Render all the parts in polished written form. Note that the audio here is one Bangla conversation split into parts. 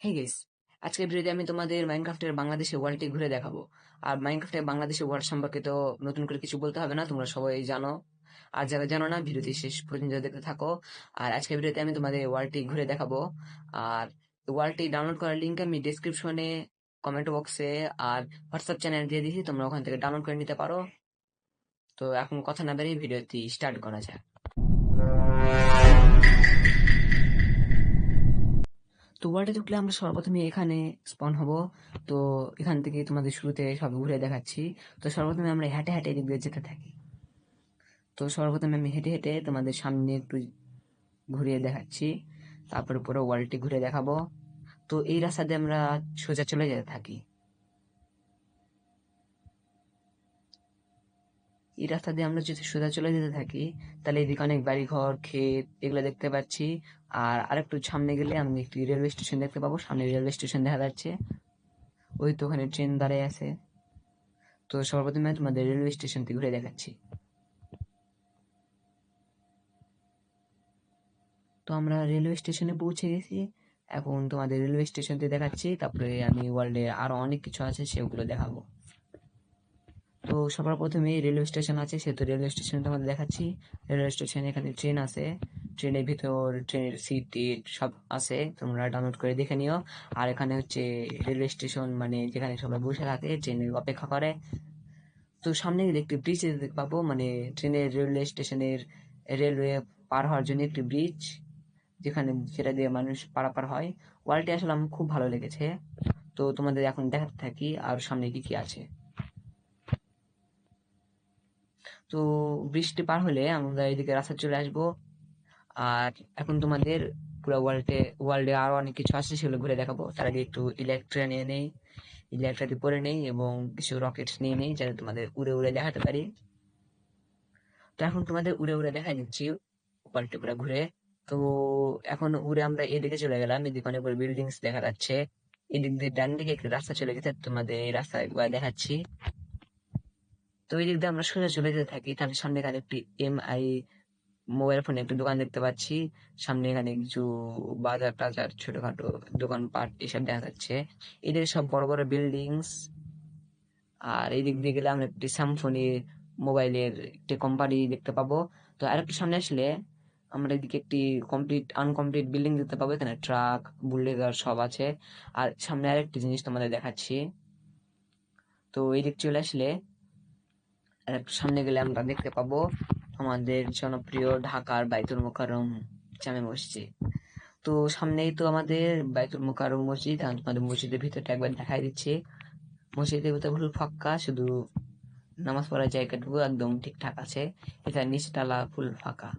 হেই গাইস, আজকের ভিডিওতে আমি তোমাদের মাইনক্রাফটের বাংলাদেশের ওয়ার্ল্ডটি ঘুরে দেখাবো। আর মাইনক্রাফটের বাংলাদেশের ওয়ার্ল্ড সম্পর্কে তো নতুন করে কিছু বলতে হবে না, তোমরা সবাই জানো। আর যারা জানো না, ভিডিওটি শেষ পর্যন্ত দেখতে থাকো। আর আজকের ভিডিওতে আমি তোমাদের ওয়ার্ল্ডটি ঘুরে দেখাবো। আর ওয়ার্ল্ডটি ডাউনলোড করার লিঙ্ক আমি ডিসক্রিপশনে, কমেন্ট বক্সে আর হোয়াটসঅ্যাপ চ্যানেল দিয়ে দিয়েছি, তোমরা ওখান থেকে ডাউনলোড করে নিতে পারো। তো এখন কথা না বেরিয়ে ভিডিওটি স্টার্ট করা যাক। তো ওয়ার্ল্ডে ঢুকলে আমরা সর্বপ্রথমে এখানে স্পন হব। তো এখান থেকে তোমাদের শুরুতে সব ঘুরে দেখাচ্ছি। তো সর্বপ্রথমে আমরা হেঁটে হেঁটে এদিক দিয়ে যেতে থাকি। তো সর্বপ্রথমে আমি হেঁটে হেঁটে তোমাদের সামনে একটু ঘুরিয়ে দেখাচ্ছি, তারপরে পুরো ওয়ার্ল্ডটি ঘুরে দেখাবো। তো এই রাস্তা দিয়ে আমরা সোজা চলে যেতে থাকি। এই রাস্তা দিয়ে আমরা যদি সোজা চলে যেতে থাকি, তাহলে এদিকে অনেক বাড়ি ঘর ক্ষেত এগুলো দেখতে পাচ্ছি। আর আরেকটু সামনে গেলে আমি একটি রেলওয়ে স্টেশন দেখতে পাবো। সামনে রেলওয়ে স্টেশন দেখা যাচ্ছে, ওই তো ওখানে ট্রেন দাঁড়িয়ে আছে। তো সর্বপ্রথমে তোমাদের রেলওয়ে স্টেশনটি ঘুরে দেখাচ্ছি। তো আমরা রেলওয়ে স্টেশনে পৌঁছে গেছি। এখন তোমাদের রেলওয়ে স্টেশনটি দেখাচ্ছি, তারপরে আমি ওয়ার্ল্ডে আরো অনেক কিছু আছে সেগুলো দেখাবো। তো সবার প্রথমে রেলওয়ে স্টেশন আছে, সেহেতু রেলওয়ে স্টেশন তোমাদের দেখাচ্ছি। রেলওয়ে স্টেশন, এখানে ট্রেন আছে, ট্রেনের ভিতর ট্রেনের সিট টিট সব আছে, তোমরা ডাউনলোড করে দেখে নিও। আর এখানে হচ্ছে রেলওয়ে স্টেশন, মানে যেখানে সবাই বসে থাকে ট্রেনের অপেক্ষা করে। তো সামনে গেলে একটি ব্রিজ দেখতে পাবো, মানে ট্রেনের রেলওয়ে স্টেশনের রেলওয়ে পার হওয়ার জন্য একটি ব্রিজ, যেখানে যেটা দিয়ে মানুষ পারাপার হয়। ওয়ার্ল্ডটি আসলে আমার খুব ভালো লেগেছে। তো তোমাদের এখন দেখাতে থাকি আর সামনে কি কি আছে। তো বৃষ্টি পার হলে আমরা এদিকে রাস্তা চলে আসবো। আর এখন তোমাদের পুরো ওয়ার্ল্ডে আরো অনেক কিছু আছে, সেগুলো ঘুরে দেখাবো। তার আগে একটু ইলেকট্রা নিয়ে নেই, ইলেকট্রাতে পরে নেই এবং কিছু রকেটস নিয়ে নেই, যাতে তোমাদের উড়ে উড়ে দেখাতে পারি। তো এখন তোমাদের উড়ে উড়ে দেখা দিচ্ছি ওয়ার্ল্ডটি পুরো ঘুরে। তো এখন উড়ে আমরা এদিকে চলে গেলাম, এদিকে অনেক বড় বিল্ডিংস দেখা যাচ্ছে। এদিক দিয়ে ডান দিকে একটি রাস্তা চলে গেছে, তোমাদের এই রাস্তা একবার দেখাচ্ছি। তো এই দিক দিয়ে আমরা সোজা চলে যেতে থাকি, তাহলে সামনে এখানে একটি MI মোবাইল ফোনে একটি দোকান দেখতে পাচ্ছি। সামনে এখানে কিছু বাজার টাজার ছোটখাটো দোকানপাট এসব দেখা যাচ্ছে। এদের সব বড় বড় বিল্ডিংস। আর এই দিক দিয়ে গেলে আমরা একটি স্যামসনি মোবাইলের একটি কোম্পানি দেখতে পাবো। তো আরেকটু সামনে আসলে আমরা এদিকে একটি আনকমপ্লিট বিল্ডিং দেখতে পাবো, এখানে ট্রাক বুলডোজার সব আছে। আর সামনে আরেকটি জিনিস তোমাদের দেখাচ্ছি। তো এই দিক চলে আসলে আর একটু সামনে গেলে আমরা দেখতে পাবো আমাদের জনপ্রিয় ঢাকার বাইতুল মোকাররম জামে মসজিদ। তো সামনেই তো আমাদের বাইতুল মোকাররম মসজিদ, আমি তোমাদের মসজিদের ভিতরটা একবার দেখাই দিচ্ছি। মসজিদের ভিতর ফুল ফাঁকা, শুধু নামাজ পড়ার জায়গাটুকু একদম ঠিকঠাক আছে। এটা নিচতলা ফুল ফাঁকা।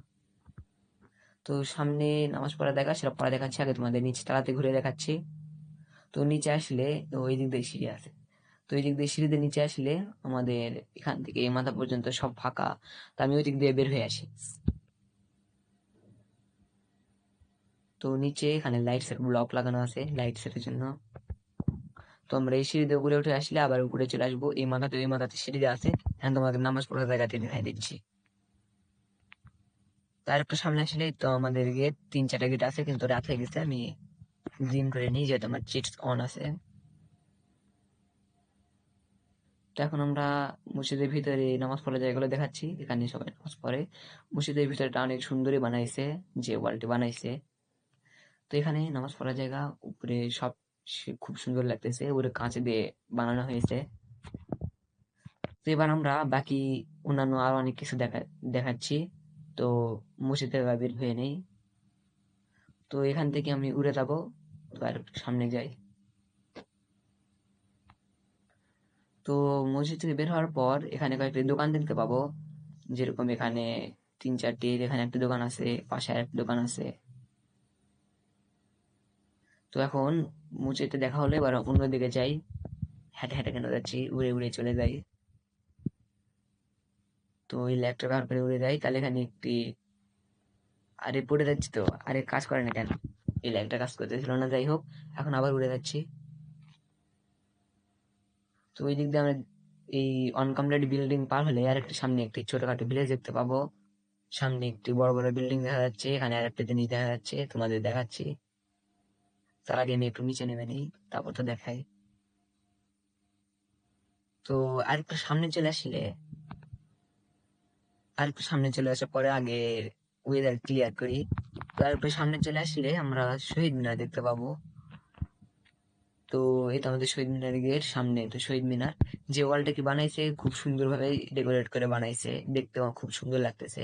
তো সামনে নামাজ পড়া দেখা, সেটা পড়া দেখাচ্ছি, আগে তোমাদের নিচতলাতে ঘুরে দেখাচ্ছি। তো নিচে আসলে ওই দিক দিয়ে সিঁড়ি আছে। তো এই দিক দিয়ে সিঁড়ি দিয়ে নিচে আসলে আমাদের এখান থেকে এই মাথা পর্যন্ত সব ফাঁকা। তো আমি ওই দিক দিয়ে বের হয়ে আসি। তো নিচে এখানে লাইটস এর ব্লক লাগানো আছে লাইটস এর জন্য। তো আমরা এই সিঁড়ি দিয়ে উপরে উঠে আসলে আবার উপরে চলে আসবো, এই মাথাতে ওই মাথাতে সিঁড়ি দিয়ে আছে। এখন তোমাদের নামাজ পড়ার জায়গাতে দেখাই দিচ্ছি। তার একটু সামনে আসলে তো আমাদের গেট, 3-4টা গেট আছে, কিন্তু রাত হয়ে গেছে, আমি জিম করে নিই যেহেতু আমার চিটস অন আছে। তো এখন আমরা মসজিদের ভিতরে নামাজ পড়ার জায়গাগুলো দেখাচ্ছি, এখানে সবাই নামাজ পড়ে। মসজিদের ভিতরটা অনেক সুন্দরই বানাইছে, যে ওয়ালটি বানাইছে। তো এখানে নামাজ পড়ার জায়গা, উপরে সব খুব সুন্দর লাগতেছে, উপরে কাঁচ দিয়ে বানানো হয়েছে। তো এবার আমরা বাকি অন্যান্য আরো অনেক কিছু দেখাচ্ছি। তো মসজিদ থেকে বের হয়ে নেই। তো এখান থেকে আমি উড়ে যাবো, তো আর একটু সামনে যাই। তো মসজিদ থেকে বের হওয়ার পর এখানে কয়েকটি দোকান দেখতে পাবো, যেরকম এখানে 3-4টি, এখানে একটা দোকান আছে, পাশে আর একটা দোকান আছে। তো এখন মসজিদে দেখা হলে এবার অন্যদিকে যাই, হেঁটে হেঁটে কেন যাচ্ছি, উড়ে উড়ে চলে যাই। তো ওই ল্যাপটপ ব্যবহার করে উড়ে যাই, তাহলে এখানে একটি, আরে পড়ে যাচ্ছি তো, আরে কাজ করে না কেন, এই ল্যাপটপ কাজ করতেছিল না, যাই হোক। এখন আবার উড়ে যাচ্ছি। তো ওই দিক দিয়ে আমরা এই অনকমপ্লিট বিল্ডিং পার হলে আর একটু সামনে একটি ছোটখাটো ভিলেজ দেখতে পাবো। সামনে একটি বড় বড় বিল্ডিং দেখা যাচ্ছে, এখানে আর একটা জিনিস দেখা যাচ্ছে, তোমাদের দেখাচ্ছি। তার আগে আমি একটু নিচে নেমে নিই, তারপর তো দেখাই। তো আরেকটু সামনে চলে আসলে, আরেকটু সামনে চলে আসার পরে আগে ওয়েদার ক্লিয়ার করি। তো আরেকটু সামনে চলে আসলে আমরা শহীদ মিনার দেখতে পাবো। তো এটা আমাদের শহীদ মিনারের গেট সামনে। তো শহীদ মিনার যে ওয়ালটা কি বানাইছে খুব সুন্দর ভাবে ডেকোরেট করে বানাইছে, দেখতে আমার খুব সুন্দর লাগতেছে।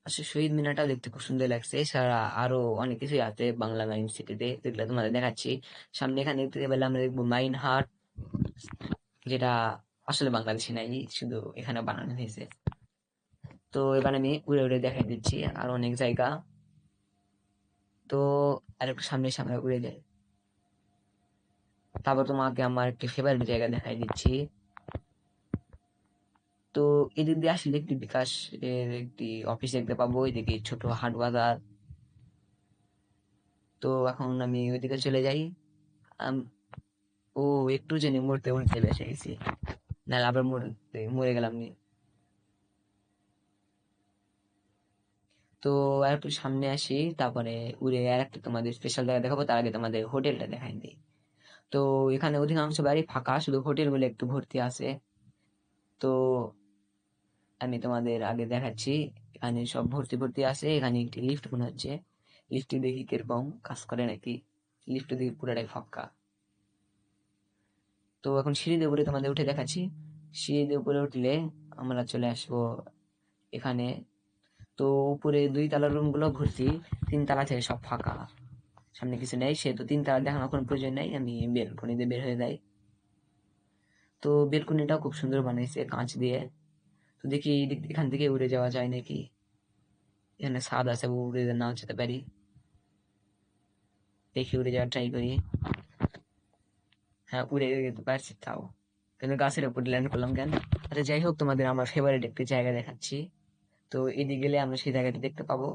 আসলে শহীদ মিনারটাও দেখতে খুব সুন্দর লাগছে। এছাড়া আরো অনেক কিছুই আছে বাংলা মাইন সিটিতে, যেগুলো তোমাদের দেখাচ্ছি। সামনে এখানে দেখতে পেলে আমরা দেখবো মাইন হাট, যেটা আসলে বাংলাদেশে নাই, শুধু এখানে বানানো হয়েছে। তো এবার আমি উড়ে উড়ে দেখাই দিচ্ছি আর অনেক জায়গা। তো আর একটু সামনে সামনে উড়ে যাই, তারপর তোমাকে আমার একটি ফেভারিট জায়গা দেখাই দিচ্ছি। তো এদিক দিয়ে আসলে একটি বিকাশ এর একটি অফিস দেখতে পাবো, এদিকে ছোট হাট বাজার। তো এখন আমি ওইদিকে চলে যাই। আম- ও একটু জেনে মরতে মরতে বেঁচে গেছি, নাহলে আবার মরতে মরে গেলাম নি। তো আর একটু সামনে আসি, তারপরে উড়ে আর একটা তোমাদের স্পেশাল জায়গা দেখাবো। তার আগে তোমাদের হোটেলটা দেখাই দিই। তো এখানে অধিকাংশ বাড়ি ফাঁকা, শুধু হোটেলগুলো একটু ভর্তি আছে। তো আমি তোমাদের আগে দেখাচ্ছি। এখানে সব ভর্তি ভর্তি আছে। এখানে একটি লিফট মনে হচ্ছে, লিফটটি দেখি কিরকম কাজ করে নাকি। লিফট দেখি পুরাটাই ফাঁকা। তো এখন সিঁড়ি দিয়ে উপরে তোমাদের উঠে দেখাচ্ছি। সিঁড়ি দিয়ে উপরে উঠলে আমরা চলে আসবো এখানে। তো উপরে 2 তলার রুম গুলো ভর্তি, 3 তলা থেকে সব ফাঁকা, সামনে কিছু নেই। সেহেতু 3 তলা দেখানোর কোনো প্রয়োজন নেই, আমি বেলকনি দিয়ে বের হয়ে যাই। তো বেলকনিটাও খুব সুন্দর বানাইছে কাঁচ দিয়ে। তো দেখি এখান থেকে উড়ে যাওয়া যায় নাকি। এখানে ছাদ আছে, উড়ে নাও যেতে পারি। দেখি উড়ে যাওয়ার ট্রাই করি। হ্যাঁ, উড়ে যেতে পারছি তাও, কিন্তু গাছের উপর ল্যান্ড করলাম কেন। আচ্ছা যাই হোক, তোমাদের আমার ফেভারিট একটি জায়গা দেখাচ্ছি। তো এদিকে গেলে আমরা সেই জায়গাটি দেখতে পাবো।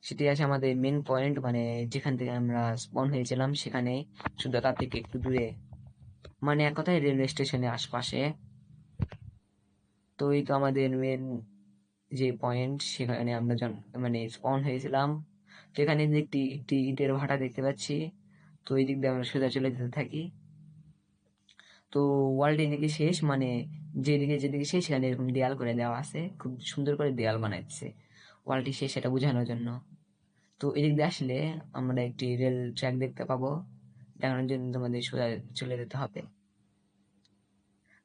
সেটি আছে আমাদের মেন পয়েন্ট, মানে যেখান থেকে আমরা স্পন হয়েছিলাম সেখানে, শুধু তার থেকে একটু দূরে, মানে এক কথায় রেলওয়ে স্টেশনের আশপাশে। তো এই তো আমাদের মেন যে পয়েন্ট, সেখানে আমরা মানে স্পন হয়েছিলাম। তো এখানে একটি একটি ইটের ভাটা দেখতে পাচ্ছি। তো এই দিক দিয়ে আমরা সোজা চলে যেতে থাকি। তো ওয়ার্ল্ড এদিকে শেষ, মানে যেদিকে যেদিকে শেষ সেখানে এরকম দেয়াল করে দেওয়া আছে, খুব সুন্দর করে দেয়াল বানাচ্ছে ওয়ার্ল্ডটি শেষ সেটা বোঝানোর জন্য। তো এদিক দিয়ে আসলে আমরা একটি রেল ট্র্যাক দেখতে পাবো, দেখানোর জন্য তোমাদের সোজা চলে যেতে হবে।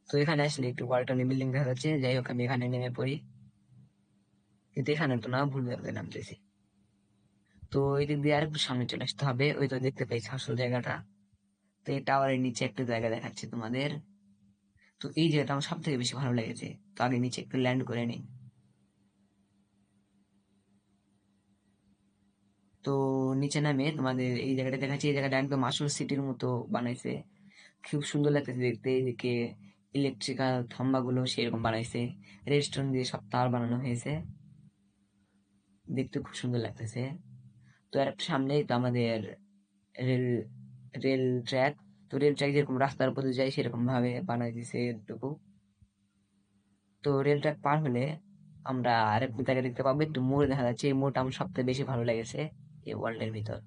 তো এখানে আসলে একটু ওয়ালটনের বিল্ডিং দেখা যাচ্ছে। যাই হোক, আমি এখানে নেমে পড়ি, কিন্তু এখানে তো না, ভুল জায়গায় নামতেছি। তো এই দিক দিয়ে আরেকটু সামনে চলে আসতে হবে। ওই তো দেখতে পাইছি আসল জায়গাটা। তো এই টাওয়ারের নিচে একটা জায়গা দেখাচ্ছে তোমাদের। তো এই জায়গাটা আমার সব থেকে বেশি ভালো লেগেছে। তো আগে নিচে একটু ল্যান্ড করে নিই। তো নিচে নামে তোমাদের এই জায়গাটা দেখাচ্ছি। এই জায়গাটা একদম আসল সিটির মতো বানাইছে, খুব সুন্দর লাগতেছে দেখতে। এদিকে ইলেকট্রিক্যাল থাম্বা গুলো সেরকম বানাইছে, রেস্টুরেন্ট দিয়ে সব তার বানানো হয়েছে, দেখতে খুব সুন্দর লাগতেছে। তো এর একটু সামনেই তো আমাদের রেল রেল ট্র্যাক। তো রেল ট্র্যাক যেরকম রাস্তার উপরে যায় সেরকম ভাবে বানাই দিছে এটুকু। তো রেল ট্র্যাক পার হলে আমরা আরেকটু জায়গা দেখতে পাবো, একটু মোড় দেখা যাচ্ছে। এই মোড়টা আমার সবথেকে বেশি ভালো লেগেছে এই ওয়ার্ল্ডের ভিতর।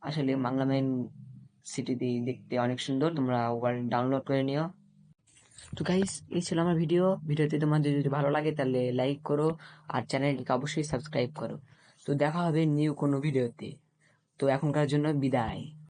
আসলে বাংলা মেইন সিটিতে দেখতে অনেক সুন্দর, তোমরা ওয়ার্ল্ড ডাউনলোড করে নিও। তো গাইস, এই ছিল আমার ভিডিওতে তোমাদের যদি ভালো লাগে তাহলে লাইক করো, আর চ্যানেলটিকে অবশ্যই সাবস্ক্রাইব করো। তো দেখা হবে নিউ কোনো ভিডিওতে। তো এখনকার জন্য বিদায়।